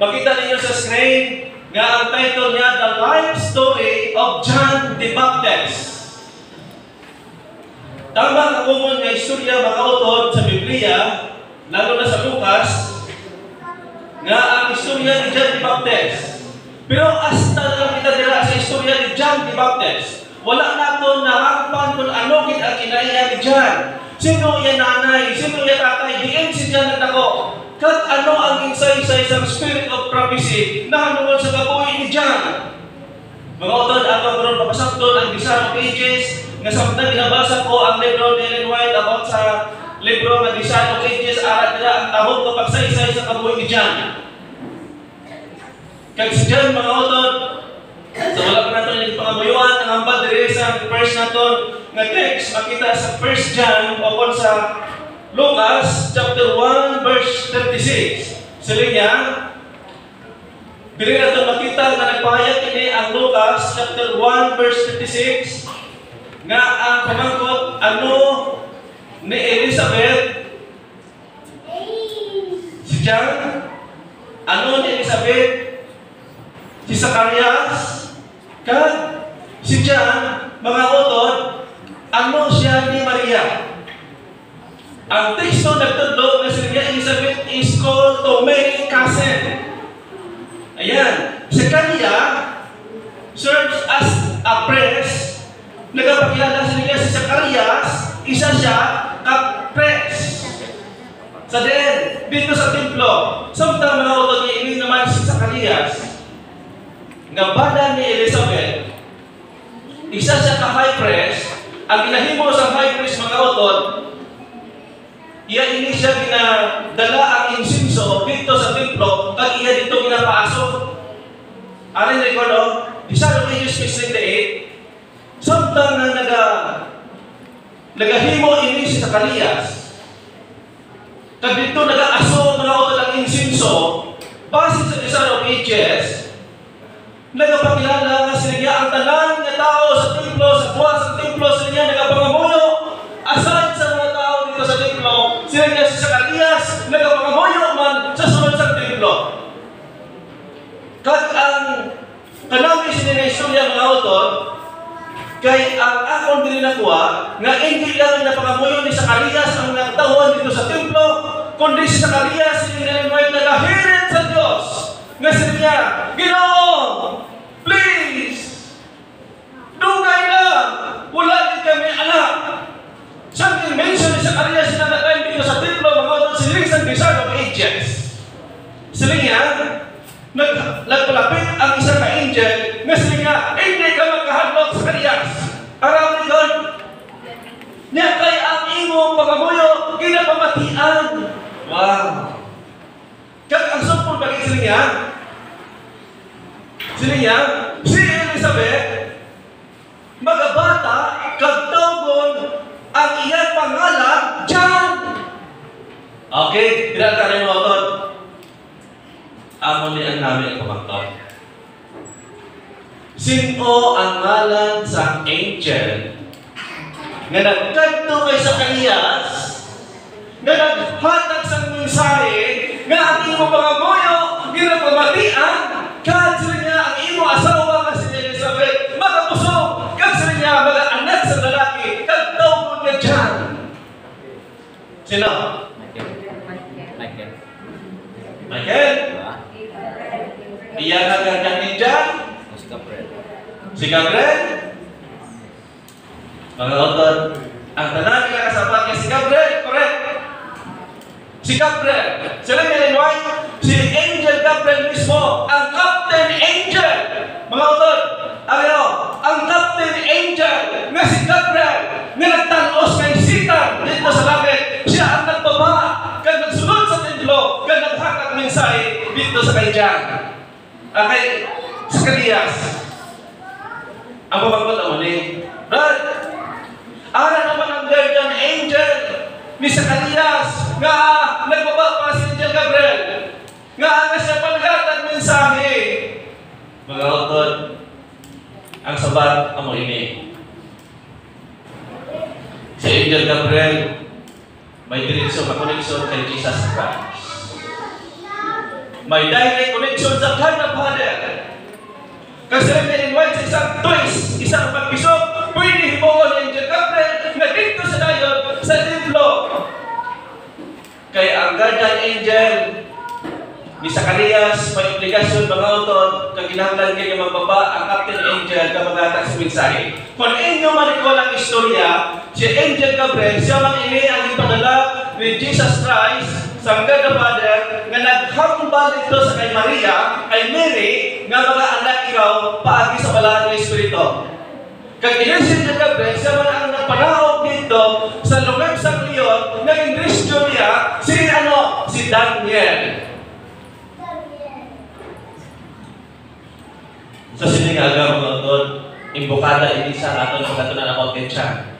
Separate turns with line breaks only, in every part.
makita ninyo sa screen nga ang title niya, The Life Story of John the Baptist. Tama ang common nga istorya mga author sa Biblia, lalo na sa Lucas, nga ang istorya ni John the Baptist. Pero hasta lang kita dira sa istorya ni John the Baptist, wala nato nahangpan kung ano gid ang kinaiya ni John. Sino iya nanay? Sino iya tatay? Diin si John nagdako. Kat ano ang insay-say sa spirit of prophecy na hanuon sa kabuhi ni John? Mga utod, ako karon papasok doon ang Desire of Ages nga samtang ginabasa ko ang libro ni Ellen White about sa libro nga Desire of Ages, aral nila ang tahong ng pagsaysay sa kabuhi ni John. Kag si John, mga utod, so wala pa natin yung pangamuyuan ang hambal diri sa first naton nga text makita sa 1 John o sa Lucas chapter 1 verse 36. Sila niya, dili natin makita na nagpahayag ini ang Lucas chapter 1 verse 36 nga ang pamangkot ano ni Elizabeth si John, ano ni Elizabeth si Zacarias, kag si John, mga utod, ano siya ni Maria. Ang teksto nagtudlo na si Elizabeth is called to Mary cousin. Ayan, si Kanya serves as a priest. Nagpakilala si Zacarias, isa siya ka-priest. Sa din, dito sa templo, samtang mga utod niya naman si Zacarias, nga bada ni Elizabeth, isa siya ka-high priest. Ang ginahimo sa high priest mga utod, iya ini siya ginadala ang insinso dito sa templo, kag iya dito ginapaasok. Arin record o, Desire of Ages 6:38, samtang na nagahimo ini si Zacarias, kag dito nag-aaso mga utod ang insinso, base sa Desire of Ages, nagapakilala nga sila ang tanan nga tao sa templo, sa buwan sa templo, sila nagapangamuyo. Aside sa mga tao dito sa templo, sila niya si Zacarias, nagapangamuyo man sa sunod sa templo. Kag ang kanami sila na istorya mga autor, kay ang akong din nakuha, nga hindi lang napangamuyo ni Zacarias ang nagtawhan dito sa templo, kundi si Zacarias, sila niya nagahirit sa Diyos. Nga sila niya, Ginoo, please, dugay na, wala din kami anak. Something mentioned ni Zacarias na nakain dito sa templo, mga utod, siling sa Desire of Ages. Sila niya, nagpalapit ang isang ka-angel, nga sila niya, hindi ka magkahadlok sa Zacarias. Aram ni God, niya kay ang imong pangamuyo, kinapamatian. Wow. Kag ang sumpol bagay sila niya, si Elizabeth, magabata, kagtawgon, ang iyang pangalan, John. Okay, tidak tayo mo ito. Amo niyan namin ang pamangkot. Sino ang ngalan sa angel nga nagkanto kay Zacarias, nga naghatag sa mensahe, nga ang imo pangamuyo, ginapamatian, kahit sila niya ang imo asawa nga si Elizabeth, magapusok, kahit sila niya mag-anak sa lalaki, kahit tawag niya John. Sino? Michael? Iyan ang ganda ni John? Si Gabriel? Mga utod, ang tanan nga kasabat niya si Gabriel, correct? Si Gabriel, sila Ellen White, si Angel Gabriel mismo, ang Captain Angel. Mga utod, ang Captain Angel nga si Gabriel, nga nagtanos kay Satan dito sa langit, siya ang nagbaba, kag nagsunod sa templo, kag naghatag mensahe dito sa kay John. Kay Zacarias. Ang pamangkot ang muli. Brad, ara naman ang guardian angel ni Zacarias nga nagbaba pa si Angel Gabriel nga siya paghatag mensahe. Mga utod, ang sabat amo ini. Si Angel Gabriel may direksyon, kakoneksyon kay Jesus Christ. may direct connection sa God the Father. Kasi in-invite sa isang twist, isang pagpisok, pwede himuon ni Angel Gabriel na dito sa dayon sa templo. Kaya ang guardian angel ni Zacarias, may obligasyon mga utod, kaginahanglan kayo magbaba ang captain angel na maghatag sa mensahe. Kung inyo marikol ang istorya, si Angel Gabriel, siya mang ini ang ipadala ni Jesus Christ sa God the Father nga naghambal dito sa kay Maria, kay Mary, nga mga anak ikaw paagi sa balaan ng Espiritu. Kag inisip ni Gabriel, siya man ang nagpanahog dito sa lugar sa Leon, naging Christian niya, si Daniel. Sa siningaga mga utod, imbokada ini sa aton pagkatunan about kay Chan.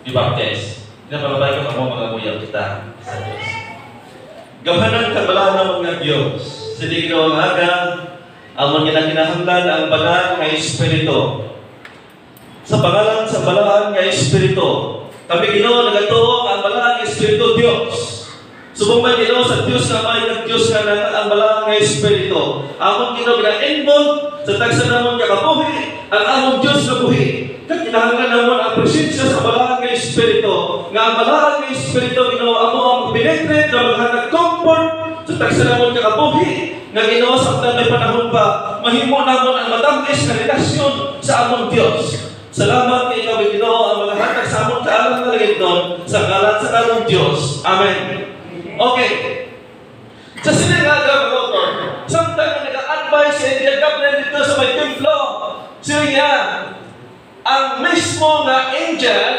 Di baptize. Pinapababay ko ako magamuyaw kita sa Diyos. Gabanan kabalaan ng mga Diyos. Siningaw ang aga, ang mga kinahanglan ang banal ng Espiritu. Sa pangalan sa balaan ng Espiritu, kami Ginoo nagatuo ang balaan ng Espiritu Diyos. Subong man Ginoo sa Diyos na may Diyos nga ang balaan ng Espiritu. Amon Ginoo gina-involve sa tagsa namon kakabuhi, ang among Diyos na buhi. Kaya kinahanglan namon ang presensya sa balaan ng Espiritu. Nga ang balaan ng Espiritu Ginoo amo ang binitrit na maghatag comfort sa tagsa namon kakabuhi. Nga Ginoo sa may panahon pa, mahimo namon ang matamis na relasyon sa among Diyos. Salamat kay ikaw Ginoo ang maghatag sa among kaalam na ligton sa ngalan sa among Diyos. Amen. Okay. Sa siningaga mga utod, samtang nag-a-advise si Angel Gabriel dito sa may templo, siya ang mismo na angel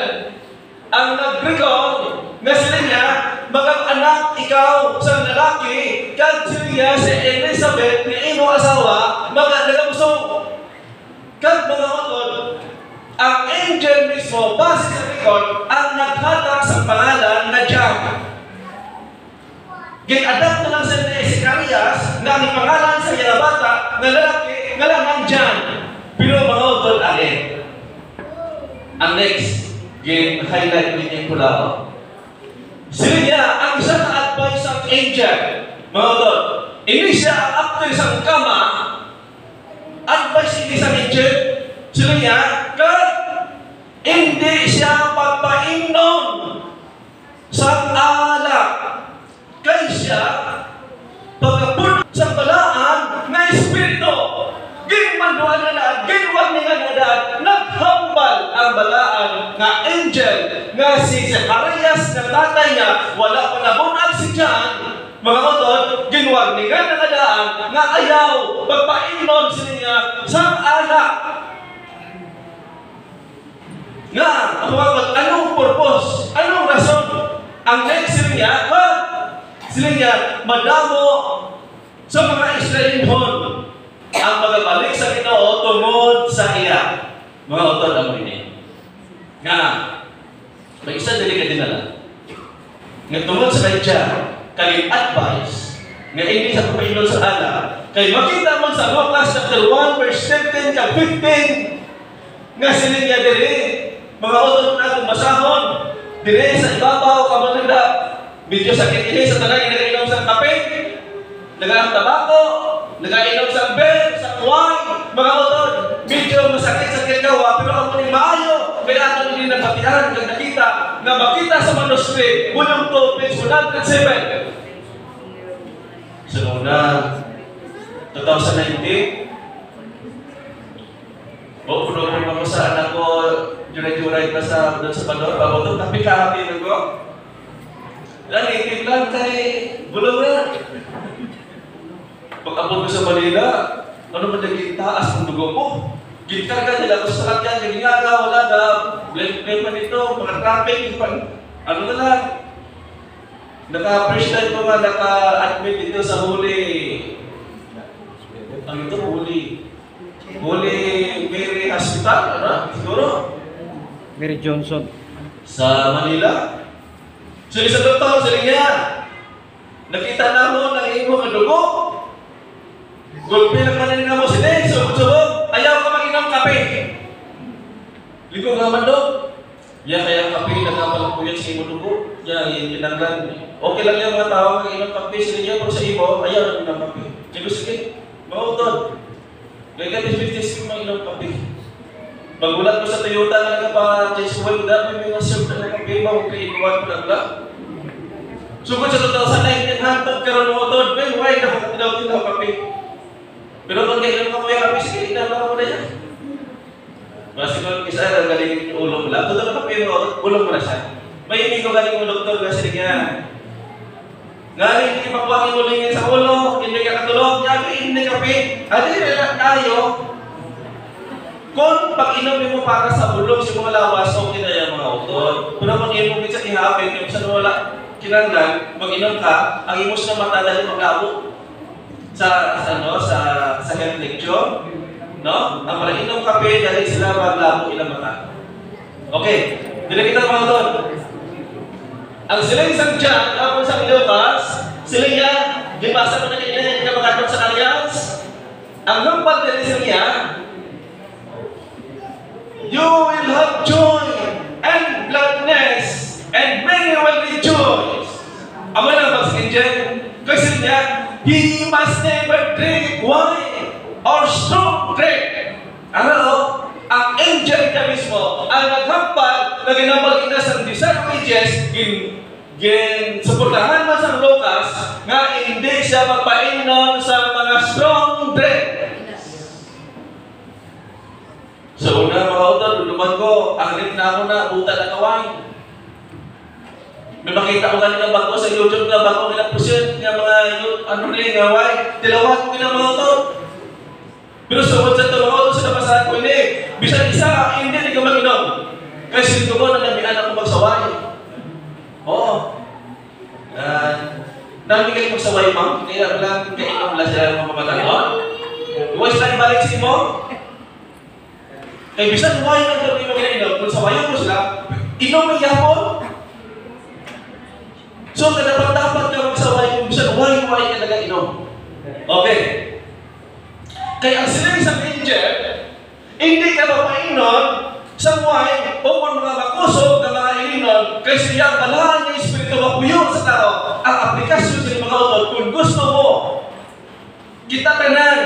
ang nag-record na sila niya, mag-anak ikaw sa lalaki, kag siya si Elizabeth ni ino asawa, mag-nagabusong. Kag mga utod, ang angel mismo, base sa record, ang naghatag sa pangalan na John. Gin-adapt na lang sa Zacarias na ang pangalan sa mga bata na lalaki nga lang ang John. Pero mga utod, alin. Ang next, gin-highlight din yung kulao. Sila niya, ang isang advice ng angel, mga utod, hindi siya after isang kama, advice hindi sa angel, sila niya, hindi siya pagpainom sa alak. Kaya siya, pagkapun sa balaan na Espiritu, ginmanduan na daan, ginwag niya na daan, naghambal ang balaan na angel, nga si Zacarias na tatay niya, wala pa nabunag si John, mga utod, ginwag niya na daan, nga ayaw, pagpainom siya sa alak. Nga, anong purpose? Anong rason? Ang next niya, sila niya, madamo sa mga Israelihon ang magabalik sa Ginoo tungod sa iya. Mga utod ang rin. Nga, may isa dali ka dinala. Nga tungod sa kanya, kay advice, nga hindi sa pagpainom sa ala, kay makita mo sa Lucas chapter 1, verse 17 kag 15, nga sila niya dali, mga utod na itong masahon, dili sa ibabaw, kamananda, medyo sakit ini sa tanang nagainom sa kape, nagainom tabako, nagainom sa beer, sa wine, mga utod, medyo masakit-sakit gawa, pero ang muling maayo, kaya ato din napatihan, kag nakita, na makita sa manuscript, volume 2, page 107. Sa una, 2019, puno-puno ako sa anak ko, juray-juray pa sa doon sa Pador, pabotong tapi kahapin ako. Dan itig lang kay Bulawer. Pag-abot ko sa Manila, ano ba naging taas ng dugo ko? Ginkarga nila ko sa sakyan, gingaga, wala na, blend man ito, mga traffic, ano na lang. Naka-first time ko nga, naka-admit dito sa huli. Ang ito, huli Mary Hospital, ano? Siguro?
Mary Johnson.
Sa Manila. So, sa doktor, sa linya, nakita na mo ng imo ng dugo. Gulpi lang manin nga mo sila, subog, ayaw ka mag-inom kape. Ligo nga man doon. Yan kaya kape, nagkapalang po yan sa imo dugo. Yan, inanglan. Okay lang yung mga tao mag-inom kape sa linya, pero sa imo, ayaw na ng kape. Pero sige, mga utod. Kaya ka-50 mga ilang kape. Magulat ko sa Toyota na nagpa-change oil, dami may mga serve na nagkakay mo, kainuwan ko lang lang. Sugod sa 2019, hantog ka rin mga utod, may why nakakatinaw-tinaw kape. Pero kung kailan ka mo yung kape, sige, inalaw mo na yan. Mas siguro kisa, galing yung ulo mo lang. Totoo na kape mo, ulo mo na siya. May hindi ko galing yung doktor kasi niya. Ngayon, hindi makuha yung ulingin sa ulo, hindi ka katulog, hindi kape. At hindi na tayo, kung pag-inom mo para sa bulog sa mga lawas, okay na yan mga utod. Kung kung inom mo sa ihapin, yung sa wala kinanglan, mag-inom ka, ang imos na mata dahil maglabo sa health lecture, no? Ang pag-inom kape dahil sila maglabo ilang mata. Okay, dili kita mga utod. Ang siling sa John, ako sa Lucas, siling niya, di ba sa mga kinahit na sa Karyas? Ang numpad din siya, you will have joy and gladness, and many will rejoice. Amo na ba sa Indian? Kasi niya, he must never drink wine or strong drink. Ano? Ang angel ka mismo, ang naghampal na ginapag-ina sa disadvantages, suportahan man sa Lucas, nga hindi siya magpainom sa mga strong drink. So una mga utod, luluman ko, ang rin na ako na, buta na kawang. May makita ko kanina bago sa YouTube na bago nila pusin, nga mga, nga why, tilawag ko ng mga utod. Pero sumod sa ito, mga utod sa nabasahan ko, hindi. Bisan isa, hindi ka mag-inom. Kasi dito ko, nanamihan ako magsaway. Oo. Dami kayo magsaway, ma'am. Kaya lang, kainom lang sila ng mga pamatanon. Iwas lang ibalik sa mo. Kaya bisan why na ito yung kinainom, kung sawayan mo sila, inom ang yapon. So, dapat ka magsaway kung bisan why ka nag-inom. Okay. Kaya ang sila isang angel, hindi ka mapainom sa wine o kung mga makusog na mga ilinon kasi yung balahan ng Espiritu mapuyong sa tao. Ang aplikasyon sa mga utod, kung gusto mo, kita tanan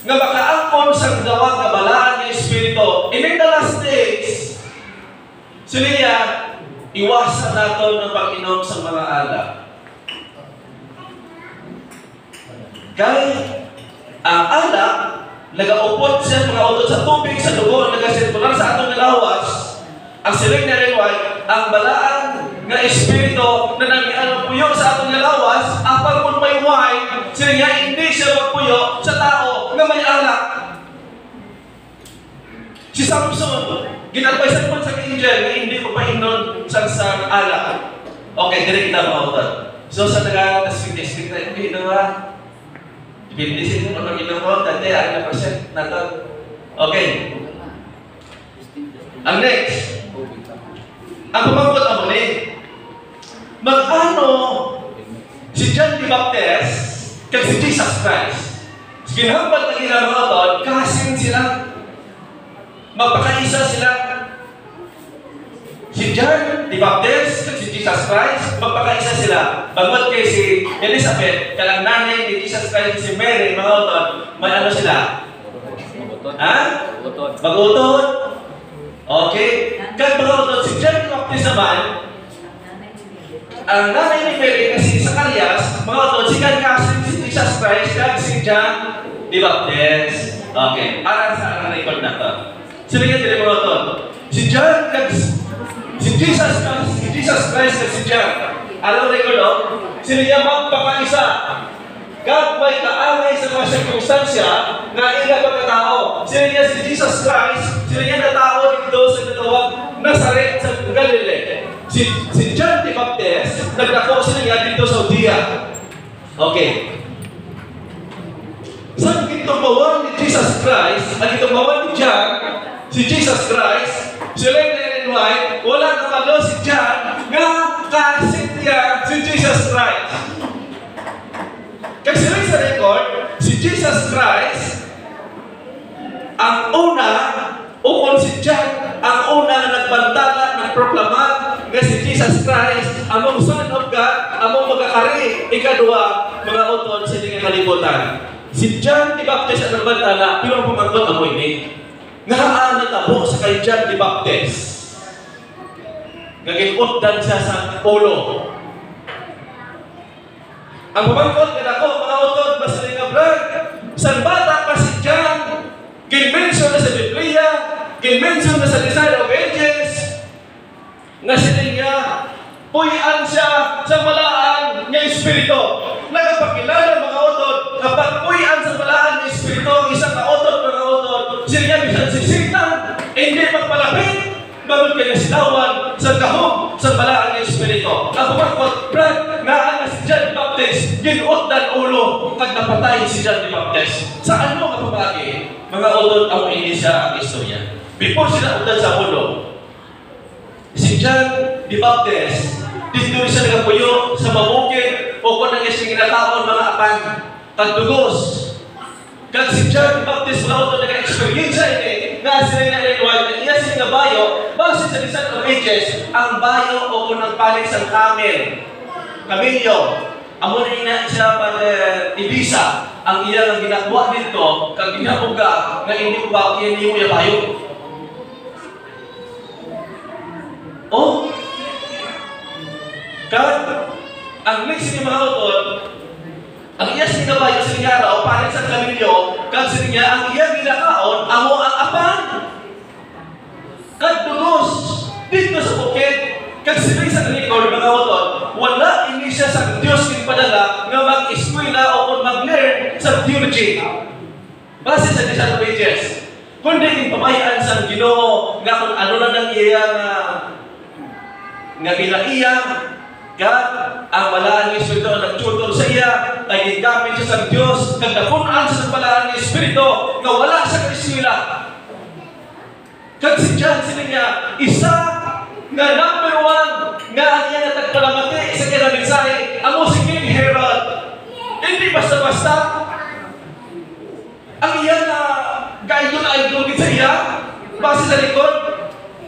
nga makaangkon sa gawang na balahan ng Espiritu. In the last days, sila iwasan nato ng pag-inom sa mga alak. Kaya ang alak, nagaupot siya mga utod sa tubig, sa dugo, nagasirkular sa atong nalawas. Ang siling na rinway, ang balaan nga espiritu na namihan puyo sa atong nalawas, apang kung may wine, sila nga hindi siya magpuyo sa tao na may alak. Si Samson, ginadvisean mo sa angel na hindi mo painom sa alak. Okay, direct na mga utod. So sa nag-speak na hindi na Pindisin mo mag-inom mo, dati 100% natin. Okay. Ang next. Ang pumangkot ang muli. Mag-ano si John the Baptist kag si Jesus Christ. Ginhampat na ilang mga tao, kasin sila. Magpakaisa sila. Si John the Baptist at si Jesus Christ, magpakaisa sila. Bangod kay si Elizabeth, kalang nanay ni Jesus Christ, si Mary, mga utod, may ano sila? Ha? Mag-utod. Okay. Kaya mga utod, si John the Baptist naman, ang nanay ni Mary kasi sa Karyas, mga utod, si Kankasin, si Jesus Christ, kaya si John the Baptist. Okay. Aral sa record na to. Sila nga mga utod. Si John, si Jesus Christ at si John. Alam rin ko, no? Sila niya magpakaisa. God may kaangay sa mga sirkumstansya na ilang pagkatao. Sila niya si Jesus Christ, sila niya na tao dito sa natawag Nazaret sa Galilee. Si John the Baptist, nagdako sila niya dito sa Judea. Okay. Saan gitumawan ni Jesus Christ, ang gitumawan ni John, si Jesus Christ, sila yung white, wala na malo si John nga kasit niya si Jesus Christ. Kasi rin sa record, si Jesus Christ ang una, o kung si John ang una na nagbantala, nagproklama nga si Jesus Christ among Son of God, among magkakari, ikadua, mga utod sa kalibutan. Si John the Baptist ang nagbantala, pero ang pumangkot ang ini. Nahaan na tabo sa kay John the Baptist. Naging-utdan siya sa ulo. Ang pumangkot na ako, mga utod, basta rin nga vlog, sa bata pa si John, kin-mention na sa Biblia, kin-mention na sa Desire of Ages, na niya, puyan siya sa malaan ng Espiritu. Nagpakilala mga utod, kapag puyan sa malaan ng Espiritu, ang isang kautod, mga utod, siya bisan si Satan, hindi magpalapit, bago kanya silawan sa kahog sa malaan ng Espiritu. Ang pumangkot, Brad, nga si John the Baptist, ginuot ulo, kag napatay si John the Baptist. Sa ano nga pumagi? Mga utod, ang ini siya ang istorya. Before sila utan sa ulo, si John the Baptist, dito siya nagapuyo sa mabukid o kung nang isang ginataon mga apan, kagdugos. Kag si John the Baptist wala ito nag-experience ini, nga sila nga rinwag, na iya sila nga bayo, base sa Desire of Ages, ang bayo o kung nagpalit sa kamilyo, amo na siya ibisa, ang iya nga ginagawa dito, kag ginabuga, na hindi ko ba, iyan niyo yung bayo. Oh, kag ang mix ni mga utod, ang iya sinabayo sa niya raw, palit sa kamilyo, kag sa niya, ang iya ginakaon, amo ang apan. Kag dugos, dito sa bukid, kag sila sa kalikor, mga utod, wala ini siya sa Diyos padala nga mag-eskwela o kung mag-learn sa theology. Base sa Desire of Ages. Kundi yung pamayaan sa Ginoo, nga kung ano na nang iya nga pinaiya, kag ang malaan ng Espiritu ang nagtutor sa iya, ay gamit siya sa Diyos, kag napunan siya sa malaan ng Espiritu, nga wala sa kaiswila. Kag si John sila niya, isa nga number one, nga ang iya nga tagpalamati sa kinaminsay, amo si King Herod. Hindi basta-basta. Ang iya nga gaidol-idol sa iya, base sa likod,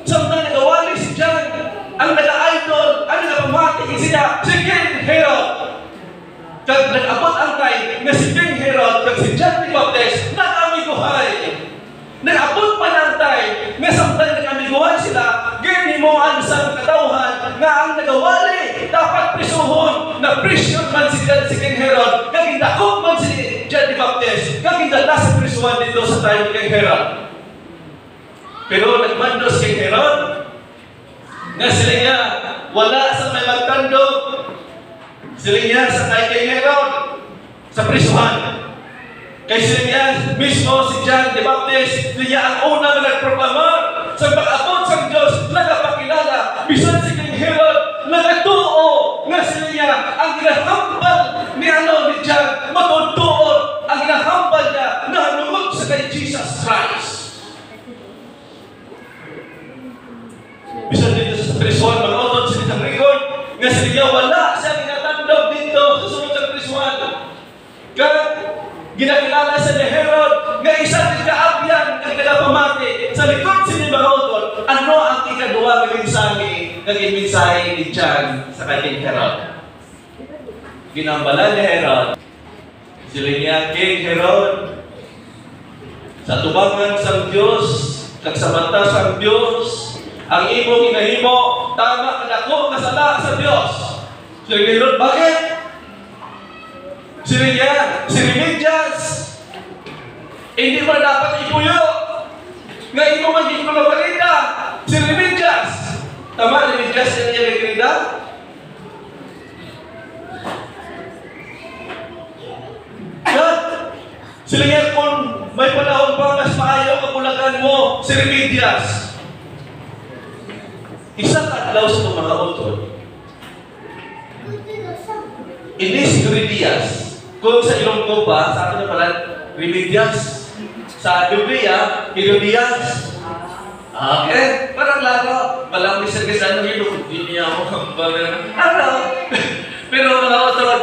samtang nagawali si John, ang nag-idol, ang nagpamatigin siya, si King Herod. Kag nag-abot ang time na si King Herod kag si John the Baptist nag-amiguhay. Nag-abot pa ng time na samtang nag-amiguhay sila, ginimuan sa katauhan nga ang nagawali dapat prisuhon na prisyon man si King Herod, kag indakop man si John the Baptist, kag indala sa prisuhan dito sa time ni King Herod. Pero nagmando si King Herod, nga sila niya, wala sa may magtandog, sila niya sa kay Herod, sa prisuhan. Kay sila niya, mismo si John the Baptist, niya ang unang nagproklamar sa pag-abot sa Diyos, nagpakilala, bisan si King Herod, nagatuo, nga sila niya, ang ginahambal ni John, matutuon, ang ginahambal niya, nahanungod sa kay Jesus Christ. Bisan dito sa prisuhan, mga utod sa isang record, nga siya wala siya ginatandog dito sa sunod sa prisuhan. Kaya ginakilala sa ni Herod, nga isang kaabyan ang kadapamati sa likod sa mga utod, ano ang ikaduwa ng mensahe, naging mensahe ni John sa kay Herod. Ginambala ni Herod, sila niya, King Herod, sa tubangan sa Diyos, kag sa mata sa Diyos, ang imo ginahimo, tama ka dako kasala sa Diyos. Sila ni Herod, bakit? Sila niya, si Remedias, hindi mo dapat ipuyo. Nga imo maging kulabarita, si Remedias. Tama, Remedias yan niya nagkrida? Yan. Sila niya, kung may panahon pa, mas maayaw kapulagan mo, si Remedias. Isang adlaw sa mga utod, ini si Remedias. Kung sa Ilonggo pa, sa atin na pala, Remedias. Sa Biblia, Herodias. Okay? Parang laro. Malang misal kasi ano yun, hindi niya ako. Ano? Pero mga utod,